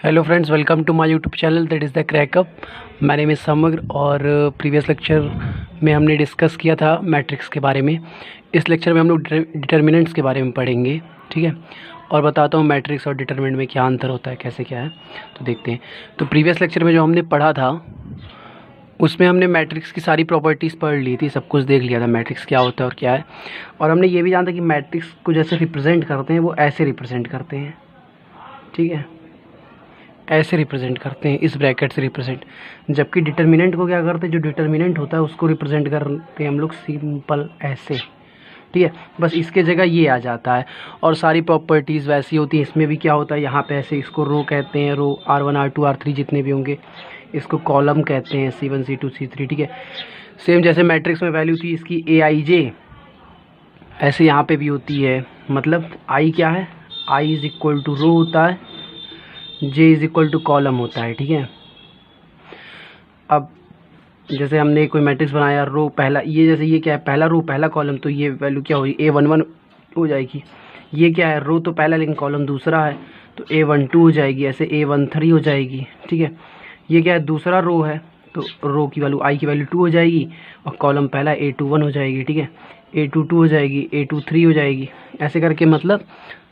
Hello friends, welcome to my YouTube channel that is the crackup. My name is Samagra और previous lecture में हमने discuss किया था matrix के बारे में। इस लेक्चर में हम लोग डिटर्मिनेंट्स के बारे में पढ़ेंगे, ठीक है। और बताता हूँ मैट्रिक्स और डिटर्मिनेंट में क्या अंतर होता है, कैसे क्या है, तो देखते हैं। तो प्रीवियस लेक्चर में जो हमने पढ़ा था उसमें हमने मैट्रिक्स की सारी प्रॉपर्टीज़ पढ़ ली थी, सब कुछ देख लिया था मैट्रिक्स क्या होता है और क्या है। और हमने ये भी जाना था कि मैट्रिक्स को जैसे रिप्रेजेंट करते हैं वो ऐसे रिप्रेजेंट करते हैं, ठीक है, ऐसे रिप्रेजेंट करते हैं, इस ब्रैकेट से रिप्रेजेंट। जबकि डिटर्मिनेंट को क्या करते हैं, जो डिटर्मिनेंट होता है उसको रिप्रेजेंट करते हैं हम लोग सिंपल ऐसे, ठीक है। बस इसके जगह ये आ जाता है और सारी प्रॉपर्टीज़ वैसी होती हैं। इसमें भी क्या होता है, यहाँ पे ऐसे इसको रो कहते हैं, रो R1 R2 R3 जितने भी होंगे, इसको कॉलम कहते हैं, C1 C2 C3, ठीक है। सेम जैसे मैट्रिक्स में वैल्यू थी इसकी AIJ, ऐसे यहाँ पे भी होती है। मतलब I क्या है, I is equal to row होता है, J is equal to column होता है, ठीक है। अब जैसे हमने कोई मैट्रिक्स बनाया, रो पहला, ये जैसे ये क्या है, पहला रो पहला कॉलम, तो ये वैल्यू क्या होगी, A11 हो जाएगी। ये क्या है, रो तो पहला लेकिन कॉलम दूसरा है, तो A12 हो जाएगी, ऐसे A13 हो जाएगी, ठीक है। ये क्या है, दूसरा रो है, तो रो की वैल्यू I की वैल्यू 2 हो जाएगी और कॉलम पहला A21 हो जाएगी, ठीक है। A22 हो जाएगी, A23 हो जाएगी, ऐसे करके मतलब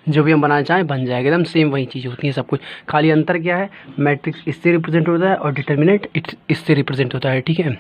जो भी हम बनाना चाहें बन जाएगा। एकदम सेम वही चीज़ होती है सब कुछ, खाली अंतर क्या है, मैट्रिक्स इससे रिप्रेजेंट होता है और डिटर्मिनेंट इससे रिप्रेजेंट होता है, ठीक है।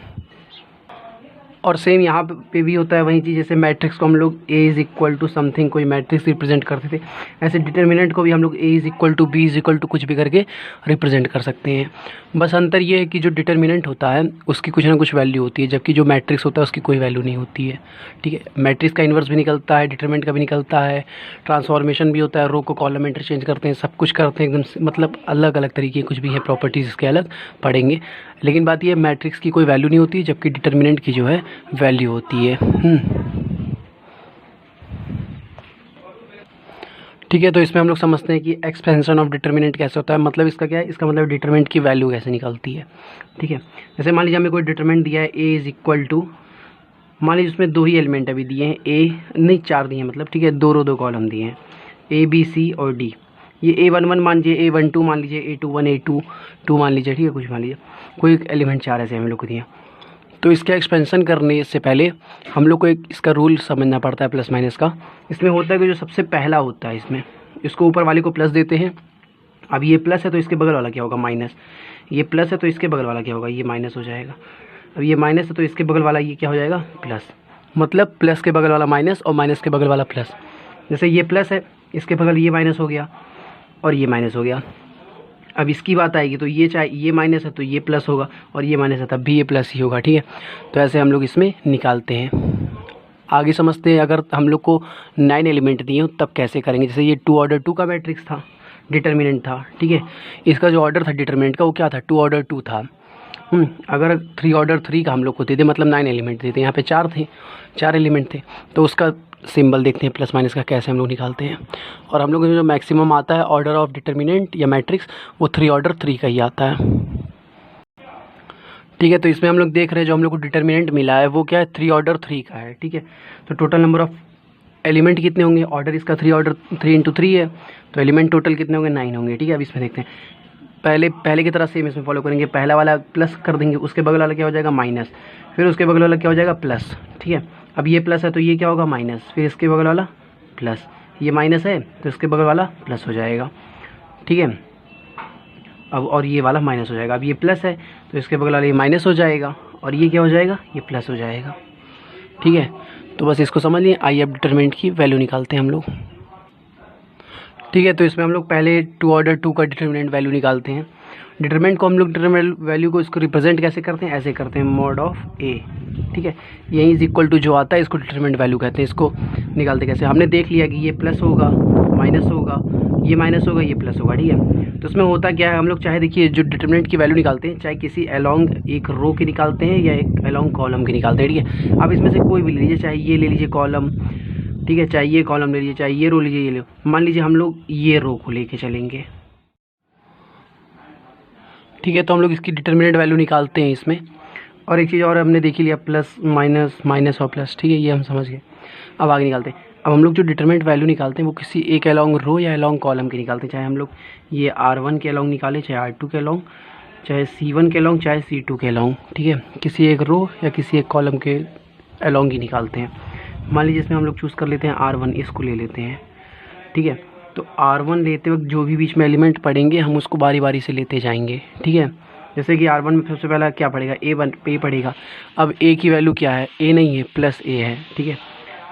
और सेम यहाँ पे भी होता है वही चीज़, जैसे मैट्रिक्स को हम लोग A is equal to something कोई मैट्रिक्स रिप्रेजेंट करते थे, ऐसे डिटर्मिनेंट को भी हम लोग A is equal to B is equal to कुछ भी करके रिप्रेजेंट कर सकते हैं। बस अंतर ये है कि जो डिटर्मिनेंट होता है उसकी कुछ ना कुछ वैल्यू होती है, जबकि जो मैट्रिक्स होता है उसकी कोई वैल्यू नहीं होती है, ठीक है। मैट्रिक्स का इन्वर्स भी निकलता है, डिटर्मिनेंट का भी निकलता है, ट्रांसफॉर्मेशन भी होता है, रो को कॉलम में इंटरचेंज करते हैं, सब कुछ करते हैं एकदम, मतलब अलग अलग तरीके कुछ भी है, प्रॉपर्टीज़ इसके अलग पढ़ेंगे। लेकिन बात ये, मैट्रिक्स की कोई वैल्यू नहीं होती, जबकि डिटर्मिनेंट की जो है वैल्यू होती है। ठीक है, तो इसमें हम लोग समझते हैं कि एक्सपेंशन ऑफ डिटर्मिनेंट कैसे होता है। मतलब इसका क्या है, इसका मतलब डिटर्मिनेंट की वैल्यू कैसे निकलती है, ठीक है। जैसे मान लीजिए हमें कोई डिटर्मिनेंट दिया है A इज़ इक्वल टू, मान लीजिए उसमें 2 ही एलिमेंट अभी दिए हैं, A नहीं 4 दिए हैं मतलब, ठीक है, 2 रो 2 कॉलम दिए हैं, A B C और D। ये A11 मान लीजिए, A12 मान लीजिए, A21 A22 मान लीजिए, ठीक है, कुछ मान लीजिए, कोई एक एलिमेंट 4 ऐसे हम लोग को दिए। तो इसका एक्सपेंशन करने से पहले हम लोग को एक इसका रूल समझना पड़ता है, प्लस माइनस का। इसमें होता है कि जो सबसे पहला होता है, इसमें इसको ऊपर वाले को प्लस देते हैं। अब ये प्लस है तो इसके बगल वाला क्या होगा, माइनस। ये प्लस है तो इसके बगल वाला क्या होगा, ये माइनस हो जाएगा। अब ये माइनस है तो इसके बगल वाला ये क्या हो जाएगा, प्लस। मतलब प्लस के बगल वाला माइनस और माइनस के बगल वाला प्लस। जैसे ये प्लस है, इसके बगल ये माइनस हो गया और ये माइनस हो गया। अब इसकी बात आएगी तो ये चाहे ये माइनस है तो ये प्लस होगा, और ये माइनस है तब भी ये प्लस ही होगा, ठीक है। तो ऐसे हम लोग इसमें निकालते हैं। आगे समझते हैं, अगर हम लोग को 9 एलिमेंट दिए हो तब कैसे करेंगे। जैसे ये 2 ऑर्डर 2 का मैट्रिक्स था, डिटर्मिनेंट था, ठीक है। इसका जो ऑर्डर था डिटर्मिनेंट का वो क्या था, 2 ऑर्डर 2 था। अगर 3 ऑर्डर 3 का हम लोग को देते, मतलब 9 एलिमेंट देते, यहाँ पे 4 थे, 4 एलिमेंट थे, तो उसका सिंबल देखते हैं प्लस माइनस का कैसे हम लोग निकालते हैं। और हम लोग जो मैक्सिमम आता है ऑर्डर ऑफ डिटर्मिनेंट या मैट्रिक्स, वो 3 ऑर्डर 3 का ही आता है, ठीक है। तो इसमें हम लोग देख रहे हैं जो हम लोग को डिटर्मिनेंट मिला है वो क्या है, 3 ऑर्डर 3 का है, ठीक है। तो टोटल नंबर ऑफ एलिमेंट कितने होंगे, ऑर्डर इसका 3 ऑर्डर 3 इंटू 3 है, तो एलिमेंट टोटल कितने होंगे, 9 होंगे, ठीक है। अब इसमें देखते हैं, पहले की तरह सेम इसमें फॉलो करेंगे। पहला वाला प्लस कर देंगे, उसके बगल वाला क्या हो जाएगा, माइनस, फिर उसके बगल वाला क्या हो जाएगा, प्लस, ठीक है। अब ये प्लस है तो ये क्या होगा, माइनस, फिर इसके बगल वाला प्लस, ये माइनस है तो इसके बगल वाला प्लस हो जाएगा, ठीक है। अब और ये वाला माइनस हो जाएगा। अब ये प्लस है तो इसके बगल वाला ये माइनस हो जाएगा, और ये क्या हो जाएगा, ये प्लस हो जाएगा, ठीक है। तो बस इसको समझ लिए। आइए अब डिटर्मिनेंट की वैल्यू निकालते हैं हम लोग, ठीक है। तो इसमें हम लोग पहले 2 ऑर्डर 2 का डिटर्मिनेंट वैल्यू निकालते हैं। डिटरमिनेंट को हम लोग डिटरमिनेंट वैल्यू को इसको रिप्रेजेंट कैसे करते हैं, ऐसे करते हैं, मॉड ऑफ ए, ठीक है। यही इज इक्वल टू जो आता है इसको डिटरमिनेंट वैल्यू कहते हैं। इसको निकालते कैसे, हमने देख लिया कि ये प्लस होगा, माइनस होगा, ये माइनस होगा, ये प्लस होगा, ठीक है। तो इसमें होता क्या है, हम लोग चाहे देखिए जो डिटरमिनेंट की वैल्यू निकालते हैं, चाहे किसी अलोंग एक रो की निकालते हैं या एक अलोंग कॉलम की निकालते हैं, ठीक है। आप इसमें से कोई भी ले लीजिए, चाहे ये ले लीजिए कॉलम, ठीक है, चाहे ये कॉलम ले लीजिए, चाहे ये रो लीजिए, ये लो। मान लीजिए हम लोग ये रो को लेके चलेंगे, ठीक है। तो हम लोग इसकी डिटर्मिनेंट वैल्यू निकालते हैं इसमें। और एक चीज़ और हमने देख लिया, प्लस माइनस, माइनस और प्लस, ठीक है, ये हम समझ गए। अब आगे निकालते हैं। अब हम लोग जो डिटरमिनेंट वैल्यू निकालते हैं वो किसी एक अलॉन्ग रो या अलॉन्ग कॉलम की निकालते हैं, चाहे हम लोग ये R1 के अलॉन्ग निकालें, चाहे R2 के अलॉन्ग, चाहे C1 के अलॉन्ग, चाहे C2 के अलॉन्ग, ठीक है, किसी एक रो या किसी एक कॉलम के अलॉन्ग ही निकालते हैं। मान लीजिए इसमें हम लोग चूज़ कर लेते हैं R1, इसको ले लेते हैं, ठीक है। तो R1 लेते वक्त जो भी बीच में एलिमेंट पड़ेंगे हम उसको बारी बारी से लेते जाएंगे, ठीक है। जैसे कि R1 में सबसे पहला क्या पड़ेगा, ए पड़ेगा। अब ए की वैल्यू क्या है, ए नहीं है, प्लस ए है, ठीक है।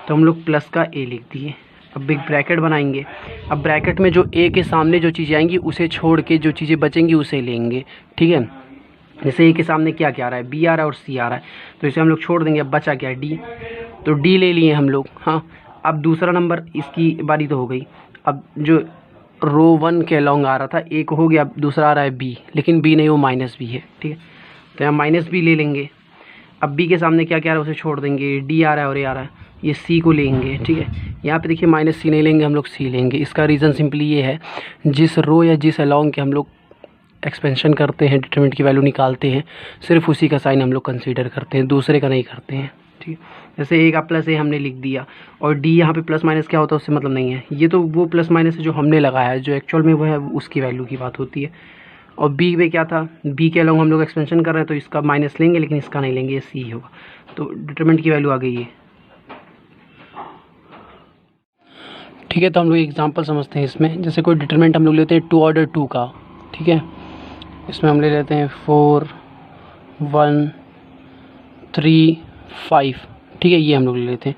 तो हम लोग प्लस का ए लिख दिए। अब बिग ब्रैकेट बनाएंगे। अब ब्रैकेट में जो ए के सामने जो चीज़ें आएंगी उसे छोड़ के जो चीज़ें बचेंगी उसे लेंगे, ठीक है। जैसे ए के सामने क्या क्या आ रहा है, बी आ रहा है और सी आ रहा है, तो इसे हम लोग छोड़ देंगे। अब बचा क्या, डी, तो डी ले लिए हम लोग। हाँ, अब दूसरा नंबर, इसकी बारी तो हो गई। अब जो रो 1 के अलॉन्ग आ रहा था, एक हो गया, अब दूसरा आ रहा है बी, लेकिन बी नहीं, वो माइनस बी है, ठीक है। तो यहाँ माइनस बी ले लेंगे। अब बी के सामने क्या क्या आ रहा है उसे छोड़ देंगे, डी आ रहा है और ए आ रहा है, ये सी को लेंगे, ठीक है। यहाँ पे देखिए माइनस सी नहीं लेंगे, हम लोग सी लेंगे। इसका रीज़न सिंपली ये है, जिस रो या जिस अलॉन्ग के हम लोग एक्सपेंशन करते हैं, डिटरमिनेंट की वैल्यू निकालते हैं, सिर्फ उसी का साइन हम लोग कंसीडर करते हैं, दूसरे का नहीं करते हैं, ठीक है। जैसे ए का प्लस ए हमने लिख दिया, और डी यहाँ पे प्लस माइनस क्या होता है उससे मतलब नहीं है, ये तो वो प्लस माइनस है जो हमने लगाया है, जो एक्चुअल में वो है उसकी वैल्यू की बात होती है। और बी में क्या था, बी के अलॉन्ग हम लोग एक्सपेंशन कर रहे हैं तो इसका माइनस लेंगे, लेकिन इसका नहीं लेंगे, ये सी होगा। तो डिटरमिनेंट की वैल्यू आ गई है, ठीक है। तो हम लोग एग्जांपल समझते हैं इसमें। जैसे कोई डिटरमिनेंट हम लोग लेते हैं 2 ऑर्डर 2 का, ठीक है। इसमें हम ले लेते हैं 4 1 3 5, ठीक है, ये हम लोग ले लेते हैं।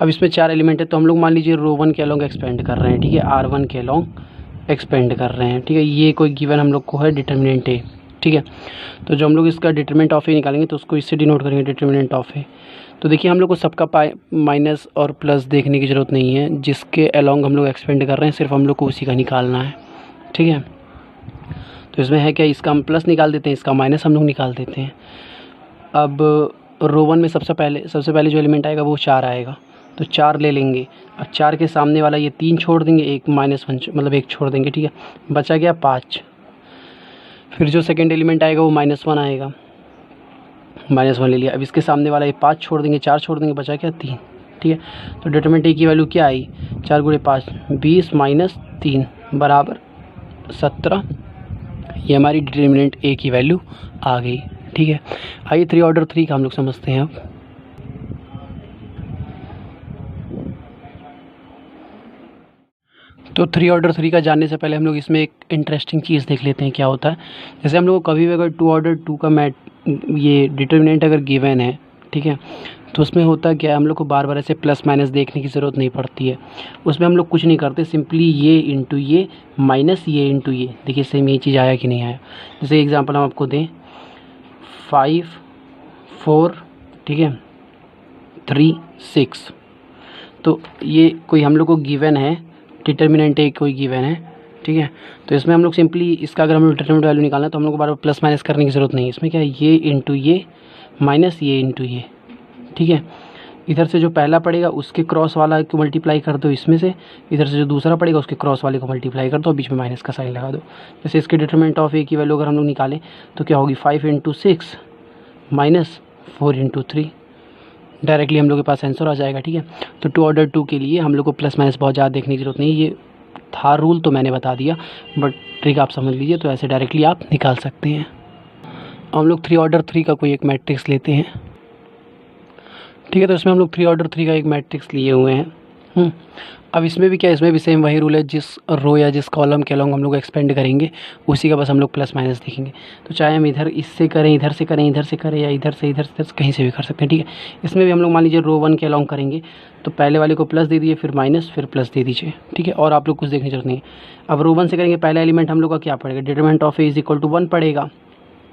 अब इसमें 4 एलिमेंट है, तो हम लोग मान लीजिए रो 1 के अलॉन्ग एक्सपेंड कर रहे हैं, ठीक है, R1 के अलॉन्ग एक्सपेंड कर रहे हैं, ठीक है। ये कोई गिवन हम लोग को है डिटरमिनेंट ए, ठीक है। तो जो हम लोग इसका डिटरमिनेंट ऑफ ए निकालेंगे तो उसको इससे डिनोट करेंगे, डिटरमिनेंट ऑफ ए। तो देखिए हम लोग को सबका माइनस और प्लस देखने की ज़रूरत नहीं है, जिसके अलॉन्ग हम लोग एक्सपेंड कर रहे हैं सिर्फ हम लोग को उसी का निकालना है, ठीक है। तो इसमें है क्या, इसका हम प्लस निकाल देते हैं, इसका माइनस हम लोग निकाल देते हैं। अब रो 1 में सबसे पहले जो एलिमेंट आएगा वो 4 आएगा, तो 4 ले लेंगे। अब 4 के सामने वाला ये 3 छोड़ देंगे, एक -1 मतलब 1 छोड़ देंगे, ठीक है। बचा गया 5। फिर जो सेकंड एलिमेंट आएगा वो -1 आएगा, -1 ले लिया। अब इसके सामने वाला ये 5 छोड़ देंगे, 4 छोड़ देंगे, बचा क्या 3, ठीक है। तो डिटरमिनेंट ए की वैल्यू क्या आई, 4 × 5 20 - 3 बराबर 17। ये हमारी डिटरमिनेंट ए की वैल्यू आ गई, ठीक है। आइए 3 ऑर्डर 3 का हम लोग समझते हैं अब। तो 3 ऑर्डर 3 का जानने से पहले हम लोग इसमें एक इंटरेस्टिंग चीज़ देख लेते हैं क्या होता है। जैसे हम लोग को कभी भी अगर 2 ऑर्डर 2 का ये डिटरमिनेंट अगर गिवन है, ठीक है, तो उसमें होता क्या है, हम लोग को बार बार ऐसे प्लस माइनस देखने की ज़रूरत नहीं पड़ती है। उसमें हम लोग कुछ नहीं करते, सिंपली ये इंटू ये माइनस ये इंटू ये। देखिए सेम ये चीज़ आया कि नहीं आया। जैसे एग्जांपल हम आपको दें 5 4, ठीक है, 3 6, तो ये कोई हम लोग को गिवन है, डिटरमिनेंट एक कोई गिवन है, ठीक है। तो इसमें हम लोग सिंपली इसका अगर हम लोग डिटरमिनेंट वैल्यू निकालना है तो हम लोग को बार बार प्लस माइनस करने की ज़रूरत नहीं है। इसमें क्या है, ये इंटू ये माइनस ये इंटू ये, ठीक है। इधर से जो पहला पड़ेगा उसके क्रॉस वाला को मल्टीप्लाई कर दो इसमें से, इधर से जो दूसरा पड़ेगा उसके क्रॉस वाले को मल्टीप्लाई कर दो, बीच में माइनस का साइन लगा दो। जैसे इसके डिटरमिनेंट ऑफ ए की वैल्यू अगर हम लोग निकालें तो क्या होगी, 5 × 6 माइनस 4 × 3, डायरेक्टली हम लोग के पास आंसर आ जाएगा, ठीक है। तो 2 ऑर्डर 2 के लिए हम लोग को प्लस माइनस बहुत ज़्यादा देखने की जरूरत नहीं है, ये था रूल तो मैंने बता दिया, बट ट्रिक आप समझ लीजिए तो ऐसे डायरेक्टली आप निकाल सकते हैं। हम लोग 3 ऑर्डर 3 का कोई एक मैट्रिक्स लेते हैं, ठीक है। तो इसमें हम लोग 3 ऑर्डर 3 का एक मैट्रिक्स लिए हुए हैं। अब इसमें भी क्या, इसमें भी सेम वही रूल है, जिस रो या जिस कॉलम के अलॉन्ग हम लोग एक्सपेंड करेंगे उसी का बस हम लोग प्लस माइनस देखेंगे। तो चाहे हम इधर इससे करें, इधर से करें, इधर से करें, या इधर से कहीं से भी कर सकते हैं, ठीक है। इसमें भी हम लोग मान लीजिए रो 1 के अलॉन्ग करेंगे तो पहले वाले को प्लस दे दीजिए, फिर माइनस, फिर प्लस दे दीजिए, ठीक है। और आप लोग कुछ देखने की जरूरत नहीं है। अब रो 1 से करेंगे, पहला एलिमेंट हम लोग का क्या पड़ेगा, डिटरमिनेंट ऑफ ए = 1 पड़ेगा,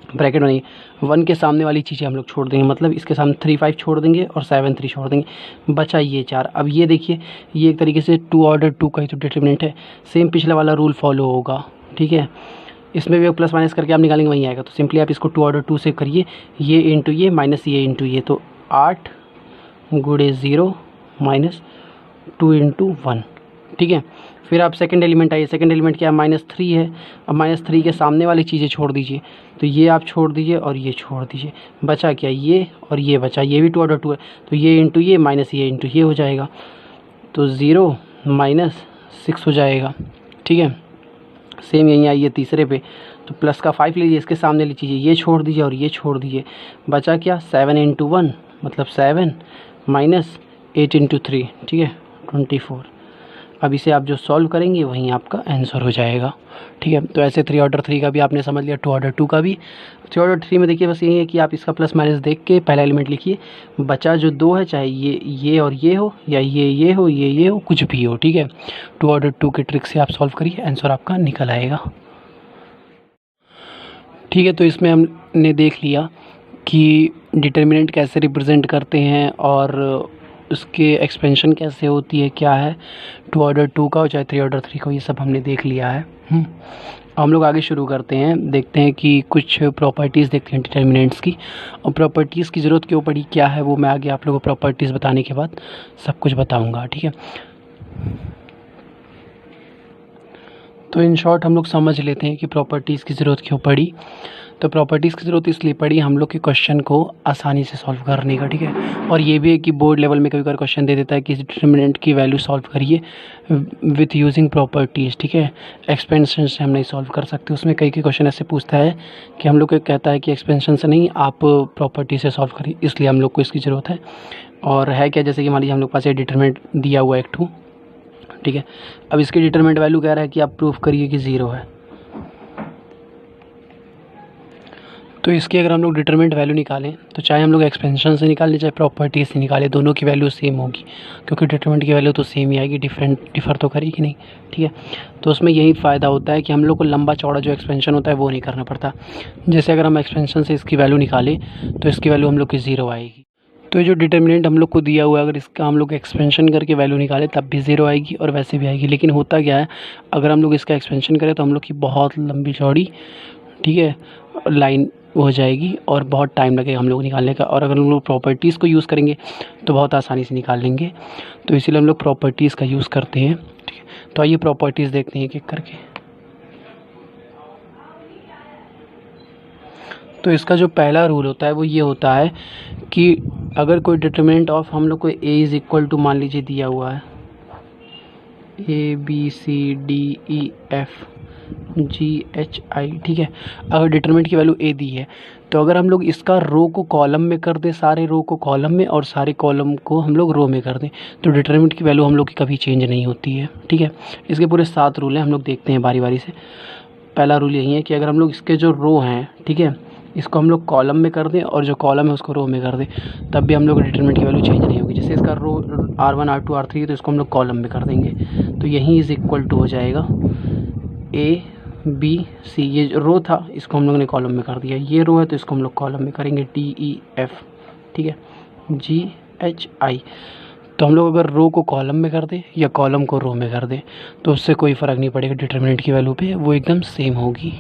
ब्रैकेट में नहीं, 1 के सामने वाली चीज़ें हम लोग छोड़ देंगे, मतलब इसके सामने 3 5 छोड़ देंगे और 7 3 छोड़ देंगे, बचा ये 4। अब ये देखिए, ये एक तरीके से 2 ऑर्डर 2 का ही तो डिटरमिनेंट है, सेम पिछला वाला रूल फॉलो होगा, ठीक है। इसमें भी प्लस माइनस करके आप निकालेंगे वहीं आएगा, तो सिंपली आप इसको 2 ऑर्डर 2 से करिए, ये इंटू ये माइनस ये इंटू ये, तो 8 × 0 माइनस 2 × 1, ठीक है। फिर आप सेकंड एलिमेंट आइए, सेकंड एलिमेंट क्या है, -3 है। अब -3 के सामने वाली चीज़ें छोड़ दीजिए, तो ये आप छोड़ दीजिए और ये छोड़ दीजिए, बचा क्या, ये और ये बचा, ये भी 2 ऑर्डर 2 है, तो ये इंटू ये माइनस ये इंटू ये हो जाएगा। तो 0 माइनस 6 हो जाएगा, ठीक है। सेम यहीं आइए तीसरे पे, तो प्लस का 5 लीजिए, इसके सामने लीजिए, ये छोड़ दीजिए और ये छोड़ दीजिए, बचा क्या 7 इंटू 1 मतलब 7 माइनस 8 इंटू 3, ठीक है 24। अब इसे आप जो सॉल्व करेंगे वहीं आपका आंसर हो जाएगा, ठीक है। तो ऐसे 3 ऑर्डर 3 का भी आपने समझ लिया, 2 ऑर्डर 2 का भी। 3 ऑर्डर 3 में देखिए बस यही है कि आप इसका प्लस माइनस देख के पहला एलिमेंट लिखिए, बचा जो 2 है, चाहे ये और ये हो या ये हो ये हो, कुछ भी हो, ठीक है। 2 ऑर्डर 2 की ट्रिक से आप सॉल्व करिए, आंसर आपका निकल आएगा, ठीक है। तो इसमें हमने देख लिया कि डिटर्मिनेंट कैसे रिप्रेजेंट करते हैं और उसके एक्सपेंशन कैसे होती है, क्या है 2 ऑर्डर 2 का हो चाहे 3 ऑर्डर 3 का, ये सब हमने देख लिया है। हम लोग आगे शुरू करते हैं, देखते हैं कि कुछ प्रॉपर्टीज़ देखते हैं डिटर्मिनेंट्स की, और प्रॉपर्टीज़ की ज़रूरत क्यों पड़ी, क्या है वो मैं आगे आप लोगों को प्रॉपर्टीज़ बताने के बाद सब कुछ बताऊँगा, ठीक है। तो इन शॉर्ट हम लोग समझ लेते हैं कि प्रॉपर्टीज़ की ज़रूरत क्यों पड़ी। तो प्रॉपर्टीज़ की ज़रूरत इसलिए पड़ी हम लोग के क्वेश्चन को आसानी से सॉल्व करने का, ठीक है। और ये भी है कि बोर्ड लेवल में कभी कभी क्वेश्चन दे देता है कि इस डिटर्मिनेंट की वैल्यू सॉल्व करिए विथ यूजिंग प्रॉपर्टीज़, ठीक है। एक्सपेंशन से हम नहीं सॉल्व कर सकते, उसमें कई क्वेश्चन ऐसे पूछता है कि हम लोग को कहता है कि एक्सपेंशन से नहीं, आप प्रॉपर्टी से सॉल्व करिए, इसलिए हम लोग को इसकी ज़रूरत है। और है क्या, जैसे कि मान लीजिए हम लोग पास ये डिटर्मिनेंट दिया हुआ है एक ठू, ठीक है। अब इसकी डिटरमिनेंट वैल्यू कह रहा है कि आप प्रूफ करिए कि 0 है। तो इसकी अगर हम लोग डिटरमिनेंट वैल्यू निकालें तो चाहे हम लोग एक्सपेंशन से निकालें चाहे प्रॉपर्टी से निकालें, दोनों की वैल्यू सेम होगी, क्योंकि डिटरमिनेंट की वैल्यू तो सेम ही आएगी, डिफ़र तो करेगी नहीं, ठीक है। तो उसमें यही फ़ायदा होता है कि हम लोग को लंबा चौड़ा जो एक्सपेंशन होता है वो नहीं करना पड़ता। जैसे अगर हम एक्सपेंशन से इसकी वैल्यू निकालें तो इसकी वैल्यू हम लोग की 0 आएगी। तो ये जो डिटर्मिनेंट हम लोग को दिया हुआ है, अगर इसका हम लोग एक्सपेंशन करके वैल्यू निकालें तब भी 0 आएगी और वैसे भी आएगी। लेकिन होता क्या है, अगर हम लोग इसका एक्सपेंशन करें तो हम लोग की बहुत लंबी चौड़ी, ठीक है, लाइन हो जाएगी और बहुत टाइम लगेगा हम लोग निकालने का। और अगर हम लोग प्रॉपर्टीज़ को यूज़ करेंगे तो बहुत आसानी से निकाल लेंगे, तो इसीलिए हम लोग प्रॉपर्टीज़ का यूज़ करते हैं, ठीक है। तो आइए प्रॉपर्टीज़ देखते हैं एक एक करके। तो इसका जो पहला रूल होता है वो ये होता है कि अगर कोई डिटरमिनेंट ऑफ हम लोग को a इज़ इक्वल टू मान लीजिए दिया हुआ है ABCDEFGHI, ठीक है। अगर डिटरमिनेंट की वैल्यू a दी है तो अगर हम लोग इसका रो को कॉलम में कर दें, सारे रो को कॉलम में और सारे कॉलम को हम लोग रो में कर दें, तो डिटरमिनेंट की वैल्यू हम लोग की कभी चेंज नहीं होती है, ठीक है। इसके पूरे 7 रूल हैं, हम लोग देखते हैं बारी बारी से। पहला रूल यही है कि अगर हम लोग इसके जो रो हैं, ठीक है, इसको हम लोग कॉलम में कर दें और जो कॉलम है उसको रो में कर दें, तब भी हम लोग डिटरमिनेंट की वैल्यू चेंज नहीं होगी। जैसे इसका रो R1 R2 R3 है तो इसको हम लोग कॉलम में कर देंगे, तो यहीं इज़ इक्वल टू हो जाएगा ABC, ये जो रो था इसको हम लोग ने कॉलम में कर दिया, ये रो है तो इसको हम लोग कॉलम में करेंगे DEF, ठीक है, GHI। तो हम लोग अगर रो को कॉलम में कर दें या कॉलम को रो में कर दें तो उससे कोई फ़र्क नहीं पड़ेगा डिटरमिनेंट की वैल्यू पे, वो एकदम सेम होगी।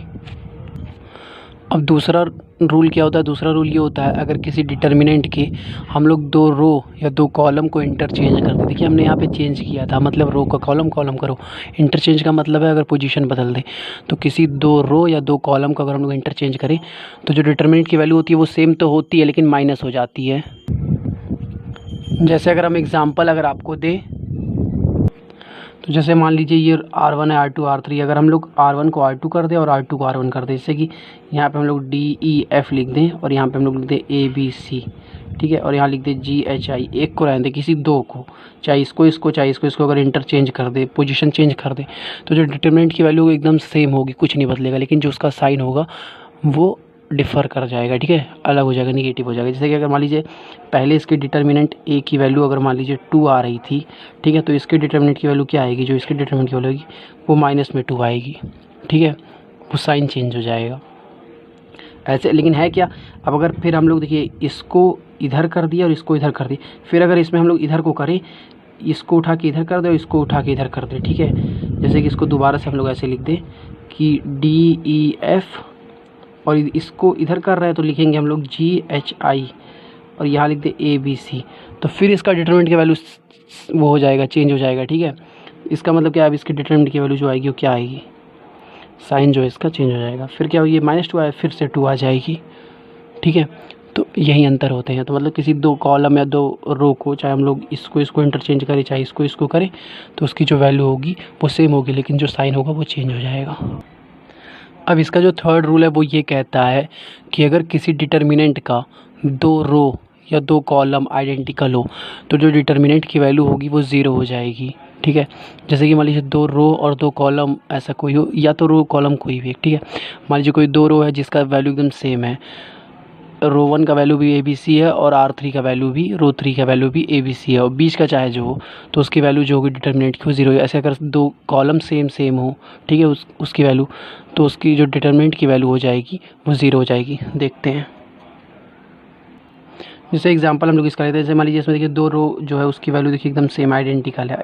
अब दूसरा रूल क्या होता है, दूसरा रूल ये होता है अगर किसी डिटर्मिनेंट के हम लोग 2 रो या 2 कॉलम को इंटरचेंज कर दें। देखिए हमने यहाँ पे चेंज किया था, मतलब रो का कॉलम, कॉलम का रो। इंटरचेंज का मतलब है अगर पोजीशन बदल दें, तो किसी 2 रो या 2 कॉलम को अगर हम लोग इंटरचेंज करें तो जो डिटर्मिनेंट की वैल्यू होती है वो सेम तो होती है लेकिन माइनस हो जाती है। जैसे अगर हम एग्जाम्पल अगर आपको दें तो जैसे मान लीजिए ये R1 है, R2 R3, अगर हम लोग R1 को R2 कर दें और R2 को R1 कर दें, जैसे कि यहाँ पे हम लोग DEF लिख दें और यहाँ पे हम लोग लिख दें ABC, ठीक है, और यहाँ लिख दें GHI, एक को रहने दें, किसी 2 को, चाहे इसको चाहे इसको अगर इंटरचेंज कर दे, पोजीशन चेंज कर दे, तो जो डिटरमिनेंट की वैल्यू एकदम सेम होगी, कुछ नहीं बदलेगा, लेकिन जो उसका साइन होगा वो डिफ़र कर जाएगा, ठीक है, अलग हो जाएगा, निगेटिव हो जाएगा। जैसे कि अगर मान लीजिए पहले इसके डिटर्मिनेंट a की वैल्यू अगर मान लीजिए 2 आ रही थी, ठीक है, तो इसके डिटर्मिनेंट की वैल्यू क्या आएगी, जो इसके डिटर्मिनेंट की वैल्यू आएगी वो -2 आएगी, ठीक है, वो साइन चेंज हो जाएगा ऐसे। लेकिन है क्या, अब अगर फिर हम लोग देखिए इसको इधर कर दिया और इसको इधर कर दिया, फिर अगर इसमें हम लोग इधर को करें, इसको उठा के इधर कर दे और इसको उठा के इधर कर दे, ठीक है, जैसे कि इसको दोबारा से हम लोग ऐसे लिख दें कि DEF और इसको इधर कर रहा है तो लिखेंगे हम लोग GHI और यहाँ लिख दे ABC, तो फिर इसका डिटरमिनेंट की वैल्यू वो हो जाएगा, चेंज हो जाएगा, ठीक है। इसका मतलब क्या है, अब इसकी डिटरमिनेंट की वैल्यू जो आएगी वो क्या आएगी, साइन जो है इसका चेंज हो जाएगा। फिर क्या होगी, -2 आया, फिर से 2 आ जाएगी, ठीक है। तो यही अंतर होते हैं। तो मतलब किसी दो कॉलम या दो रो को, चाहे हम लोग इसको इंटरचेंज करें, चाहे इसको करें, तो उसकी जो वैल्यू होगी वो सेम होगी, लेकिन जो साइन होगा वो चेंज हो जाएगा। अब इसका जो थर्ड रूल है वो ये कहता है कि अगर किसी डिटर्मिनेंट का दो रो या दो कॉलम आइडेंटिकल हो तो जो डिटर्मिनेंट की वैल्यू होगी वो ज़ीरो हो जाएगी। ठीक है, जैसे कि मान लीजिए दो रो और दो कॉलम ऐसा कोई हो, या तो रो कॉलम कोई भी एक। ठीक है, मान लीजिए कोई दो रो है जिसका वैल्यू एकदम सेम है, रो 1 का वैल्यू भी ABC है और R3 का वैल्यू भी, रो 3 का वैल्यू भी ABC है, और बीच का चाहे जो हो तो उसकी वैल्यू जो होगी डिटर्मिनेंट की वो ज़ीरो है। ऐसे अगर दो कॉलम सेम हो, ठीक है, उसकी वैल्यू, तो उसकी जो डिटर्मिनेंट की वैल्यू हो जाएगी वो ज़ीरो हो जाएगी। देखते हैं, जैसे एग्जांपल हम लोग इसका लेते हैं। जैसे मान लीजिए इसमें देखिए दो रो जो है उसकी वैल्यू देखिए एकदम सेम आइडेंटिकल है,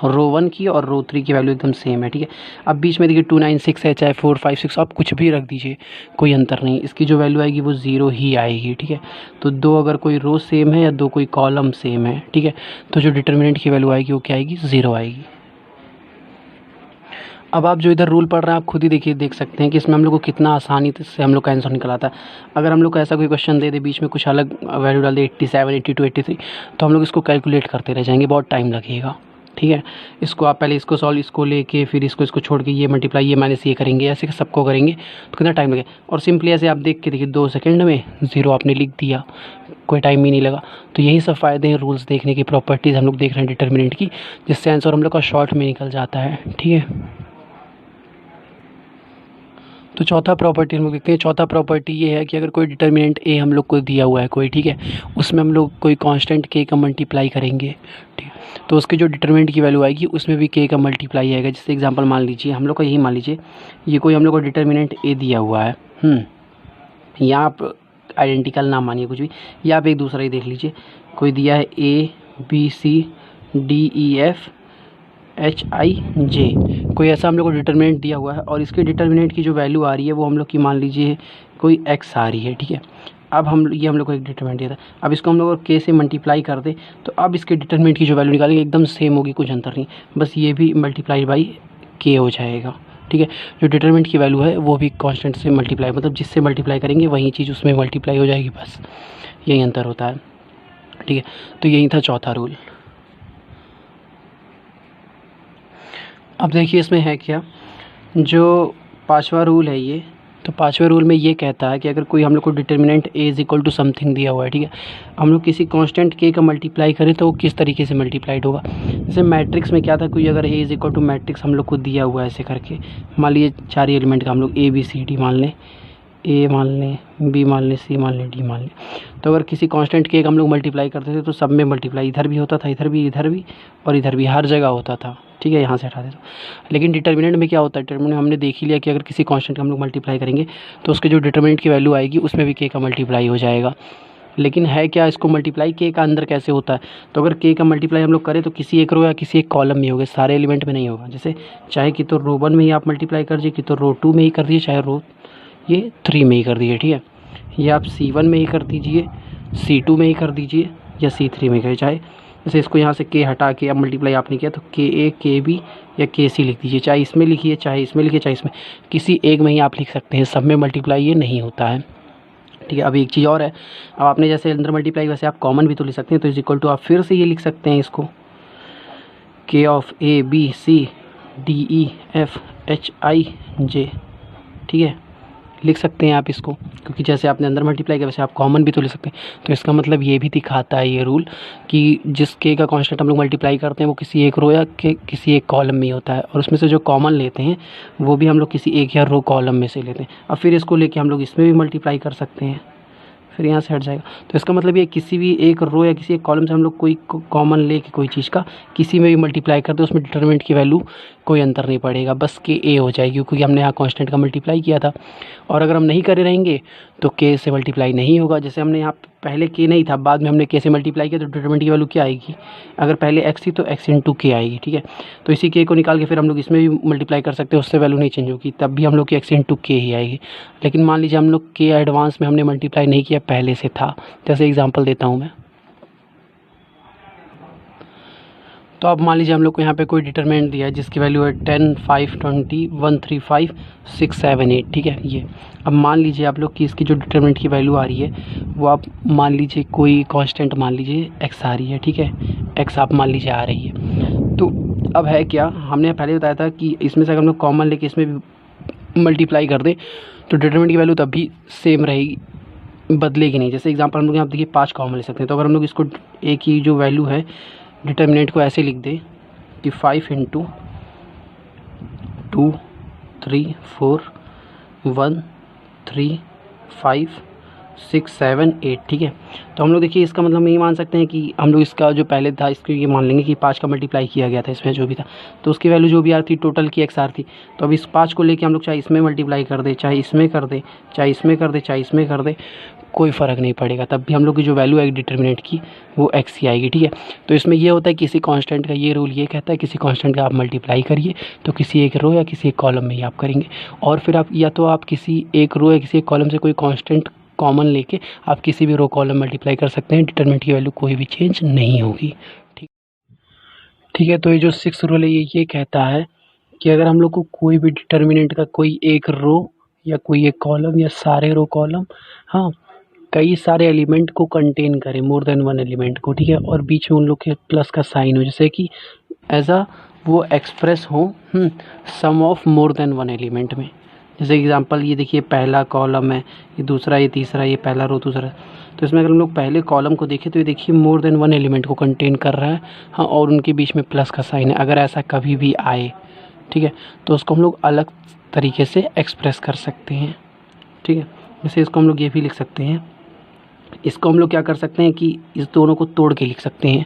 रो 1 की और रो 3 की वैल्यू एकदम सेम है। ठीक है, अब बीच में देखिए 2 9 6 है, चाहे 4 5 6 आप कुछ भी रख दीजिए, कोई अंतर नहीं, इसकी जो वैल्यू आएगी वो ज़ीरो ही आएगी। ठीक है, तो दो अगर कोई रो सेम है या दो कोई कॉलम सेम है, ठीक है, तो जो डिटर्मिनेंट की वैल्यू आएगी वो क्या आएगी, ज़ीरो आएगी। अब आप जो इधर रूल पढ़ रहे हैं आप खुद ही देखिए, देख सकते हैं कि इसमें हम लोग को कितना आसानी से हम लोग का आंसर निकल आता है। अगर हम लोग को ऐसा कोई क्वेश्चन दे दे, बीच में कुछ अलग वैल्यू डाल दे 87 82 83, तो हम लोग इसको कैलकुलेट करते रह जाएंगे, बहुत टाइम लगेगा। ठीक है, इसको आप पहले इसको सॉल्व, इसको लेके फिर इसको छोड़ के ये मल्टीप्लाई, ये माइनस ये करेंगे, ऐसे सबको करेंगे तो कितना टाइम लगेगा। और सिंपली ऐसे आप देख के देखिए 2 सेकंड में ज़ीरो आपने लिख दिया, कोई टाइम ही नहीं लगा। तो यही सब फ़ायदे हैं रूल्स देखने की, प्रॉपर्टीज़ हम लोग देख रहे हैं डिटर्मिनेंट की, जिससे आंसर हम लोग का शॉर्ट में निकल जाता है। ठीक है, तो चौथा प्रॉपर्टी हम लोग देखते हैं। चौथा प्रॉपर्टी ये है कि अगर कोई डिटर्मिनेंट ए हम लोग को दिया हुआ है कोई, ठीक है, उसमें हम लोग कोई कांस्टेंट के का मल्टीप्लाई करेंगे, ठीक है, तो उसके जो डिटर्मिनेंट की वैल्यू आएगी उसमें भी के का मल्टीप्लाई आएगा। जैसे एग्जांपल मान लीजिए हम लोग को यही मान लीजिए ये कोई हम लोग को डिटर्मिनेंट ए दिया हुआ है, यहाँ आप आइडेंटिकल ना मानिए कुछ भी, या आप एक दूसरा ही देख लीजिए, कोई दिया है ABCDEF HIJ, कोई ऐसा हम लोग को डिटर्मिनेंट दिया हुआ है और इसके डिटर्मिनेंट की जो वैल्यू आ रही है वो हम लोग की मान लीजिए कोई x आ रही है। ठीक है, अब हम लोग को एक डिटर्मिनेंट दिया था, अब इसको हम लोग k से मल्टीप्लाई कर दे तो अब इसके डिटर्मिनेंट की जो वैल्यू निकालेंगे एकदम सेम होगी, कुछ अंतर नहीं, बस ये भी मल्टीप्लाई बाई k हो जाएगा। ठीक है, जो डिटर्मिनेंट की वैल्यू है वो भी कांस्टेंट से मल्टीप्लाई, मतलब जिससे मल्टीप्लाई करेंगे वही चीज़ उसमें मल्टीप्लाई हो जाएगी, बस यही अंतर होता है। ठीक है, तो यही था चौथा रूल। अब देखिए इसमें है क्या, जो पांचवा रूल है ये, तो पांचवें रूल में ये कहता है कि अगर कोई हम लोग को determinant a is equal to something दिया हुआ है, ठीक है, हम लोग किसी कांस्टेंट k का मल्टीप्लाई करें तो वो किस तरीके से मल्टीप्लाइड होगा। जैसे मैट्रिक्स में क्या था, कोई अगर a is equal to matrix हम लोग को दिया हुआ है ऐसे करके, मान लीजिए 4 एलिमेंट का हम लोग ABCD मान लें, A मान लें, B मान लें, C मान लें, D मान लें, तो अगर किसी कांस्टेंट k का हम लोग मल्टीप्लाई करते थे तो सब में मल्टीप्लाई इधर भी होता था, इधर भी और इधर भी, हर जगह होता था। ठीक है, यहाँ से हटा दे तो। लेकिन डिटर्मिनेंट में क्या होता है, डिटर्मिनेंट हमने देख ही लिया कि अगर किसी कांस्टेंट का हम लोग मल्टीप्लाई करेंगे तो उसके जो डिटर्मिनेंट की वैल्यू आएगी उसमें भी k का मल्टीप्लाई हो जाएगा। लेकिन है क्या, इसको मल्टीप्लाई k का अंदर कैसे होता है, तो अगर k का मल्टीप्लाई हम लोग करें तो किसी एक रो या किसी एक कॉलम में होगा, सारे एलिमेंट में नहीं होगा। जैसे चाहे कि तो रो 1 में ही आप मल्टीप्लाई कर दीजिए, कि तो रो 2 में ही कर दीजिए, चाहे रो ये 3 में ही कर दीजिए। ठीक है, या आप C1 में ही कर दीजिए, C2 में ही कर दीजिए, या C3 में करें, चाहे जैसे इसको यहाँ से k हटा के अब मल्टीप्लाई आपने किया तो KA KB या KC लिख दीजिए, चाहे इसमें लिखिए, चाहे इसमें लिखिए, चाहे इसमें, किसी एक में ही आप लिख सकते हैं, सब में मल्टीप्लाई ये नहीं होता है। ठीक है, अब एक चीज़ और है, अब आपने जैसे अंदर मल्टीप्लाई वैसे आप कॉमन भी तो लिख सकते हैं, तो इज इक्वल टू आप फिर से ये लिख सकते हैं इसको K ऑफ ABCDEFHIJ। ठीक है, लिख सकते हैं आप इसको, क्योंकि जैसे आपने अंदर मल्टीप्लाई किया वैसे आप कॉमन भी तो लिख सकते हैं। तो इसका मतलब ये भी दिखाता है ये रूल कि जिस k का कांस्टेंट हम लोग मल्टीप्लाई करते हैं वो किसी एक रो या किसी एक कॉलम में होता है, और उसमें से जो कॉमन लेते हैं वो भी हम लोग किसी एक या रो कॉलम में से लेते हैं। अब फिर इसको लेके हम लोग इसमें भी मल्टीप्लाई कर सकते हैं, फिर यहाँ से हट जाएगा। तो इसका मतलब ये किसी भी एक रो या किसी एक कॉलम से हम लोग कोई कॉमन ले के कोई चीज़ का किसी में भी मल्टीप्लाई करते हैं, उसमें डिटर्मिनेंट की वैल्यू कोई अंतर नहीं पड़ेगा, बस के ए हो जाएगी, क्योंकि हमने यहाँ कांस्टेंट का मल्टीप्लाई किया था। और अगर हम नहीं करे रहेंगे तो के से मल्टीप्लाई नहीं होगा। जैसे हमने यहाँ पहले के नहीं था, बाद में हमने के से मल्टीप्लाई किया, तो डिटर्मिनेंट की वैल्यू क्या आएगी, अगर पहले एक्स थी तो एक्स इंटू के आएगी। ठीक है, तो इसी के को निकाल के फिर हम लोग इसमें भी मल्टीप्लाई कर सकते हैं, उससे वैल्यू नहीं चेंज होगी, तब भी हम लोग की एक्स इंटू के ही आएगी। लेकिन मान लीजिए हम लोग के एडवांस में हमने मल्टीप्लाई नहीं किया, पहले से था, जैसे एग्जाम्पल देता हूँ मैं, तो अब मान लीजिए हम लोग को यहाँ पे कोई डिटरमिनेंट दिया है जिसकी वैल्यू है 10, 5, 20, 1, 3, 5, 6, 7, 8, ठीक है। ये अब मान लीजिए आप लोग कि इसकी जो डिटरमिनेंट की वैल्यू आ रही है वो आप मान लीजिए कोई कांस्टेंट मान लीजिए x आ रही है, ठीक है, x आप मान लीजिए आ रही है। तो अब है क्या, हमने पहले बताया था कि इसमें से अगर हम लोग कॉमन लेके इसमें भी मल्टीप्लाई कर दें तो डिटरमिनेंट की वैल्यू तब भी सेम रहेगी, बदलेगी नहीं। जैसे एग्जांपल हम लोग यहाँ देखिए 5 कॉमन ले सकते हैं, तो अगर हम लोग इसको एक ही जो वैल्यू है डिटरमिनेंट को ऐसे लिख दें कि 5 × 2, 3, 4, 1, 3, 5, 6, 7, 8, ठीक है। तो हम लोग देखिए इसका मतलब यही मान सकते हैं कि हम लोग इसका जो पहले था इसको ये मान लेंगे कि 5 का मल्टीप्लाई किया गया था इसमें जो भी था, तो उसकी वैल्यू जो भी आ रही थी टोटल की x आ रही थी। तो अब इस 5 को लेके हम लोग चाहे इसमें मल्टीप्लाई कर दे, चाहे इसमें कर दे, चाहे इसमें कर दे, चाहे इसमें कर दे, कोई फ़र्क नहीं पड़ेगा, तब भी हम लोग की जो वैल्यू है डिटरमिनेंट की वो x ही आएगी, ठीक है। तो इसमें ये होता है किसी कांस्टेंट का, ये रूल ये कहता है किसी कांस्टेंट का आप मल्टीप्लाई करिए तो किसी एक रो या किसी एक कॉलम में ही आप करेंगे, और फिर आप या तो आप किसी एक रो या किसी एक कॉलम से कोई कांस्टेंट कॉमन लेके आप किसी भी रो कॉलम मल्टीप्लाई कर सकते हैं, डिटरमिनेंट की वैल्यू कोई भी चेंज नहीं होगी, ठीक है। तो ये जो 6th रूल है ये कहता है कि अगर हम लोग को कोई भी डिटरमिनेंट का कोई एक रो या कोई एक कॉलम या सारे रो कॉलम, हाँ, कई सारे एलिमेंट को कंटेन करें, मोर देन वन एलिमेंट को, ठीक है, और बीच में उन लोग के प्लस का साइन हो, जैसे कि एज अ वो एक्सप्रेस हो sum of more than one element में। जैसे एग्जांपल ये देखिए पहला कॉलम है, ये दूसरा, ये तीसरा, ये पहला रो दूसरा, तो इसमें अगर हम लोग पहले कॉलम को देखें तो ये देखिए मोर देन वन एलिमेंट को कंटेन कर रहा है, हाँ, और उनके बीच में प्लस का साइन है। अगर ऐसा कभी भी आए, ठीक है, तो उसको हम लोग अलग तरीके से एक्सप्रेस कर सकते हैं, ठीक है। जैसे इसको हम लोग ये भी लिख सकते हैं, इसको हम लोग क्या कर सकते हैं कि इस दोनों को तोड़ के लिख सकते हैं।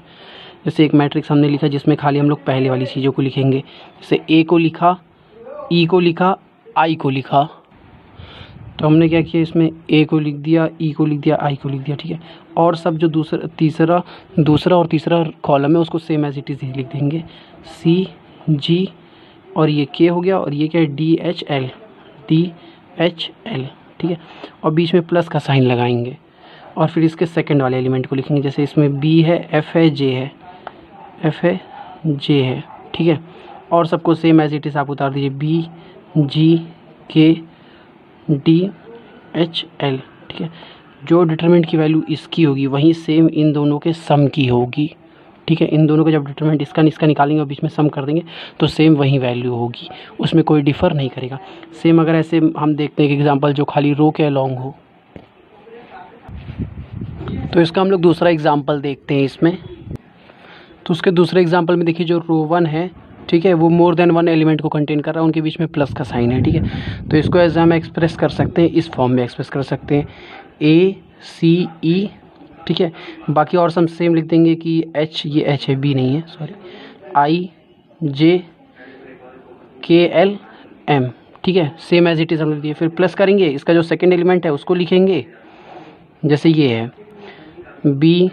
जैसे एक मैट्रिक्स हमने लिखा जिसमें खाली हम लोग पहले वाली चीज़ों को लिखेंगे, जैसे ए को लिखा, ई को लिखा, आई को लिखा, तो हमने क्या किया इसमें ए को लिख दिया, ई को लिख दिया, आई को लिख दिया, ठीक है। और सब जो दूसरा और तीसरा कॉलम है उसको सेम एज इट इज़ लिख देंगे, सी, जी, और ये के हो गया, और ये क्या है DHL, ठीक है, और बीच में प्लस का साइन लगाएंगे, और फिर इसके सेकंड वाले एलिमेंट को लिखेंगे, जैसे इसमें बी है, एफ है, जे है, ठीक है, और सबको सेम एज इट इज़ आप उतार दीजिए, बी, जी, के, DHL, ठीक है। जो डिटरमिनेंट की वैल्यू इसकी होगी वहीं सेम इन दोनों के सम की होगी, ठीक है। इन दोनों का जब डिटरमिनेंट इसका निकालेंगे और बीच में सम कर देंगे तो सेम वही वैल्यू होगी, उसमें कोई डिफ़र नहीं करेगा। सेम अगर ऐसे हम देखते हैं कि एग्जांपल जो खाली रो के अलॉन्ग हो, तो इसका हम लोग दूसरा एग्जांपल देखते हैं इसमें। तो उसके दूसरे एग्जांपल में देखिए जो रो 1 है, ठीक है, वो मोर देन वन एलिमेंट को कंटेन कर रहा है, उनके बीच में प्लस का साइन है, ठीक है। तो इसको ऐसे हम एक्सप्रेस कर सकते हैं, इस फॉर्म में एक्सप्रेस कर सकते हैं, ACE, ठीक है। बाकी और सब सेम लिख देंगे कि H, ये H है, B नहीं है, सॉरी, IJKLM, ठीक है, सेम एज इट इज़ हम लिख दिए। फिर प्लस करेंगे, इसका जो सेकेंड एलिमेंट है उसको लिखेंगे, जैसे ये है BD,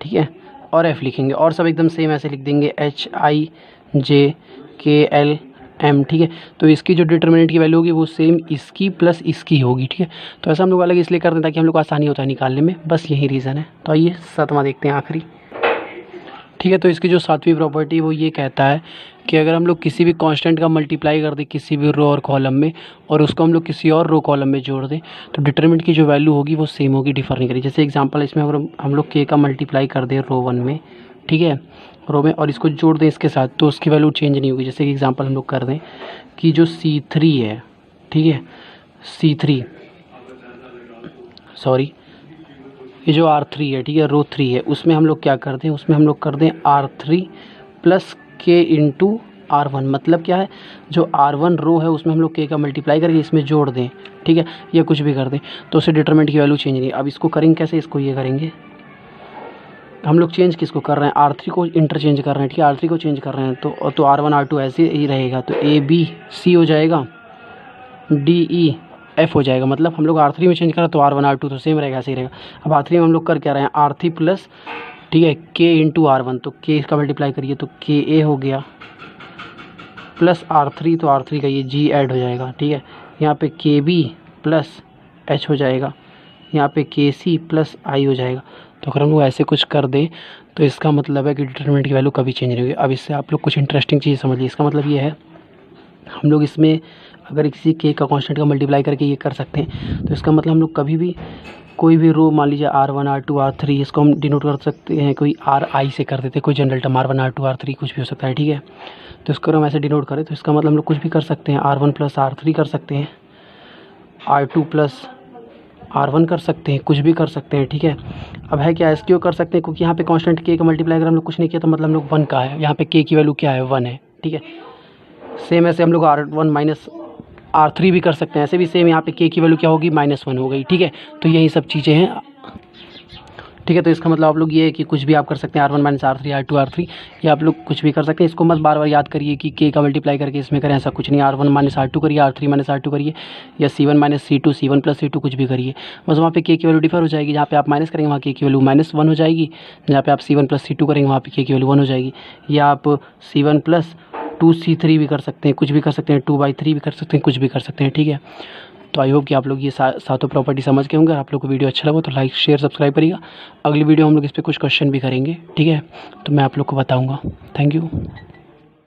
ठीक है, और F लिखेंगे, और सब एकदम सेम ऐसे लिख देंगे HIJKLM, ठीक है। तो इसकी जो डिटरमिनेंट की वैल्यू होगी वो सेम इसकी प्लस इसकी होगी, ठीक है। तो ऐसा हम लोग अलग इसलिए करते हैं ताकि हम लोग को आसानी होता है निकालने में, बस यही रीज़न है। तो आइए 7वां देखते हैं, आखिरी, ठीक है। तो इसकी जो 7वीं प्रॉपर्टी वो ये कहता है कि अगर हम लोग किसी भी कांस्टेंट का मल्टीप्लाई कर दें किसी भी रो और कॉलम में, और उसको हम लोग किसी और रो कॉलम में जोड़ दें, तो डिटरमिनेंट की जो वैल्यू होगी वो सेम होगी, डिफर नहीं करेगी। जैसे एग्जांपल इसमें अगर हम लोग के का मल्टीप्लाई कर दें रो 1 में, ठीक है, रो में, और इसको जोड़ दें इसके साथ, तो उसकी वैल्यू चेंज नहीं होगी। जैसे कि एग्जांपल हम लोग कर दें कि जो C3 है, ठीक है, ये जो R3 है, ठीक है, रो 3 है, उसमें हम लोग क्या कर दें, उसमें हम लोग कर दें R3 plus K into R1। मतलब क्या है, जो R1 रो है उसमें हम लोग K का मल्टीप्लाई करके इसमें जोड़ दें, ठीक है, या कुछ भी कर दें, तो उससे डिटरमिनेंट की वैल्यू चेंज नहीं। अब इसको करेंगे कैसे, इसको ये करेंगे, हम लोग चेंज किसको कर रहे हैं, R3 को इंटरचेंज कर रहे हैं, ठीक है, R3 को चेंज कर रहे हैं, तो R1 R2 ऐसे ही रहेगा, तो ABC हो जाएगा, DEF हो जाएगा। मतलब हम लोग R3 में चेंज करा तो R1 R2 तो सेम रहेगा, ऐसे ही रहेगा। अब R3 में हम लोग कर क्या रहे हैं, R3 प्लस, ठीक है, K इंटू R1, तो K इसका मल्टीप्लाई करिए तो KA हो गया, प्लस R3, तो R3 का ये G ऐड हो जाएगा, ठीक है, यहाँ पे KB प्लस H हो जाएगा, यहाँ पे के सी प्लस आई हो जाएगा। तो अगर हम लोग ऐसे कुछ कर दें तो इसका मतलब है कि डिटरमिनेंट की वैल्यू कभी चेंज नहीं होगी। अब इससे आप लोग कुछ इंटरेस्टिंग चीज़ समझ लीजिए। इसका मतलब ये है, हम लोग इसमें अगर किसी के का कांस्टेंट का मल्टीप्लाई करके ये कर सकते हैं, तो इसका मतलब हम लोग कभी भी कोई भी रो, मान लीजिए R1 R2 R3, इसको हम डिनोट कर सकते हैं कोई RI से कर देते हैं, कोई general term R1 R2 R3 कुछ भी हो सकता है, ठीक है। तो इसको हम ऐसे डिनोट करें तो इसका मतलब हम लोग कुछ भी कर सकते हैं, R1 प्लस R3 कर सकते हैं, R2 प्लस R1 कर सकते हैं, कुछ भी कर सकते हैं, ठीक है। अब है क्या, क्यों कर सकते हैं, क्योंकि यहाँ पे कांस्टेंट के का मल्टीप्लाई अगर हम लोग कुछ नहीं किया तो मतलब हम लोग 1 का है, यहाँ पे के की वैल्यू क्या है, 1 है, ठीक है। सेम ऐसे हम लोग R1 माइनस R3 भी कर सकते हैं, ऐसे भी सेम यहाँ पे के की वैल्यू क्या होगी, -1 हो गई, ठीक है। तो यही सब चीज़ें हैं, ठीक है। तो इसका मतलब आप लोग ये है कि कुछ भी आप कर सकते हैं, R1 minus R3 R2 R3, या आप लोग कुछ भी कर सकते हैं। इसको मत बार बार याद करिए कि के का मल्टीप्लाई करके इसमें करें, ऐसा कुछ नहीं। R1 माइनस R2 करिए, R3 माइनस R2 करिए, या C1 minus C2, C1 plus C2 कुछ भी करिए, बस वहाँ पे के की वैल्यू डिफर हो जाएगी। जहाँ पे आप माइनस करेंगे वहाँ के की वैल्यू -1 हो जाएगी, जहाँ पे आप C1 प्लस C2 करेंगे वहाँ पे के की वैल्यू 1 हो जाएगी। या आप C1 प्लस 2C3 भी कर सकते हैं, कुछ भी कर सकते हैं, 2/3 भी कर सकते हैं, कुछ भी कर सकते हैं, ठीक है। तो आई होप कि आप लोग ये सातों प्रॉपर्टी समझ के होंगे। आप लोग को वीडियो अच्छा लगा तो लाइक शेयर सब्सक्राइब करिएगा। अगली वीडियो हम लोग इस पर कुछ क्वेश्चन भी करेंगे, ठीक है। तो मैं आप लोग को बताऊँगा। Thank you.